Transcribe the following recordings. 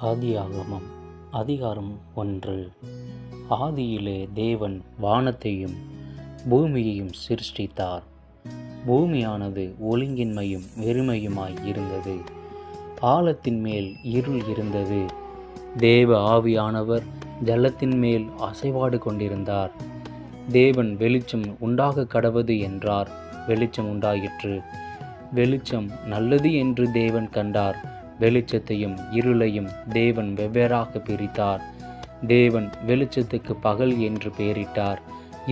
ஆதியாகமம் அதிகாரம் 1. ஆதியிலே தேவன் வானத்தையும் பூமியையும் சிருஷ்டித்தார். பூமியானது ஒழுங்கின்மையும் வெறுமையுமாய் இருந்தது. ஆழத்தின் மேல் இருள் இருந்தது. தேவ ஆவியானவர் ஜலத்தின் மேல் அசைவாடு கொண்டிருந்தார். தேவன் வெளிச்சம் உண்டாக கடவது என்றார். வெளிச்சம் உண்டாயிற்று. வெளிச்சம் நல்லது என்று தேவன் கண்டார். வெளிச்சத்தையும் இருளையும் தேவன் வெவ்வேறாக பிரித்தார். தேவன் வெளிச்சத்துக்கு பகல் என்று பெயரிட்டார்,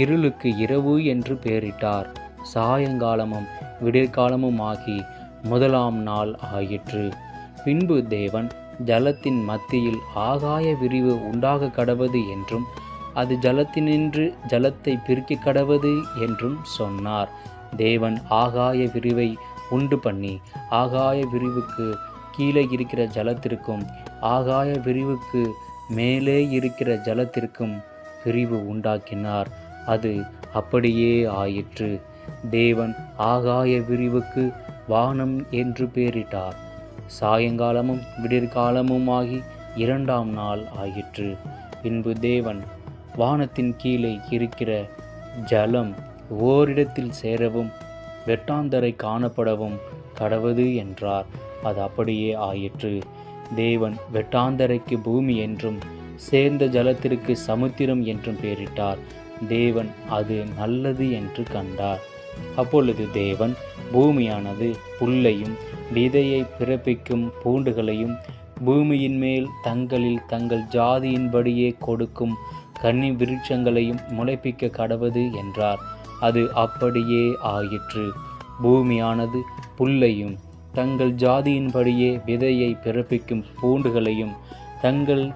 இருளுக்கு இரவு என்று பெயரிட்டார். சாயங்காலமும் விடியற்காலமும் ஆகி முதலாம் நாள் ஆயிற்று. பின்பு தேவன் ஜலத்தின் மத்தியில் ஆகாய விரிவு உண்டாக கடவது என்றும் அது ஜலத்தினின்று ஜலத்தை பிரிக்க கடவது என்றும் சொன்னார். தேவன் ஆகாய விரிவை உண்டு பண்ணி ஆகாய விரிவுக்கு கீழே இருக்கிற ஜலத்திற்கும் ஆகாய விரிவுக்கு மேலே இருக்கிற ஜலத்திற்கும் பிரிவு உண்டாக்கினார். அது அப்படியே ஆயிற்று. தேவன் ஆகாய விரிவுக்கு வானம் என்று பெயரிட்டார். சாயங்காலமும் விடியற்காலமுமாகி இரண்டாம் நாள் ஆயிற்று. பின்பு தேவன் வானத்தின் கீழே இருக்கிற ஜலம் ஓரிடத்தில் சேரவும் வெட்டாந்தரை காணப்படவும் கடவது என்றார். அது அப்படியே ஆயிற்று. தேவன் வெட்டாந்தரைக்கு பூமி என்றும் சேர்ந்த ஜலத்திற்கு சமுத்திரம் என்றும் பெயரிட்டார். தேவன் அது நல்லது என்று கண்டார். அப்பொழுது தேவன் பூமியானது புல்லையும் விதையை பிறப்பிக்கும் பூண்டுகளையும் பூமியின் மேல் தங்களில் தங்கள் ஜாதியின்படியே கொடுக்கும் கன்னி விருட்சங்களையும் முளைப்பிக்க கடவது என்றார். அது அப்படியே ஆயிற்று. பூமியானது புல்லையும் தங்கள் ஜாதியின்படியே விதையை பிறப்பிக்கும் பூண்டுகளையும்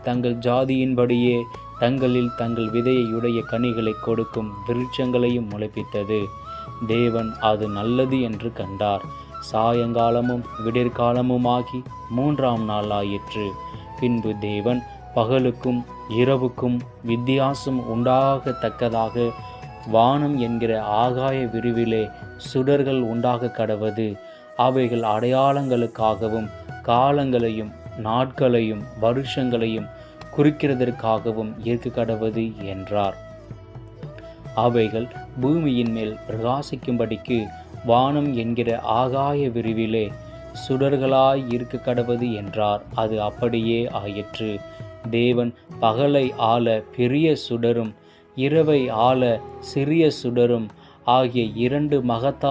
தங்கள் ஜாதியின்படியே தங்களில் தங்கள் விதையுடைய கனிகளை கொடுக்கும் விருட்சங்களையும் முளைப்பித்தது. தேவன் அது நல்லது என்று கண்டார். சாயங்காலமும் விடியற்காலமுமாகி மூன்றாம் நாள் ஆயிற்று. பின்பு தேவன் பகலுக்கும் இரவுக்கும் வித்தியாசம் உண்டாகத்தக்கதாக வானம் என்கிற ஆகாய விரிவிலே சுடர்கள் உண்டாக கடவது. அவைகள் அடையாளங்களுக்காகவும் காலங்களையும் நாட்களையும் வருஷங்களையும் குறிக்கிறதற்காகவும் இருக்க கடவது என்றார். அவைகள் பூமியின் மேல் பிரகாசிக்கும்படிக்கு வானம் என்கிற ஆகாய விரிவிலே சுடர்களாய் இருக்க கடவது என்றார். அது அப்படியே ஆயிற்று. தேவன் பகலை ஆள பெரிய சுடரும் இரவை ஆள சிறிய சுடரும் ஆகிய இரண்டு மகத்தான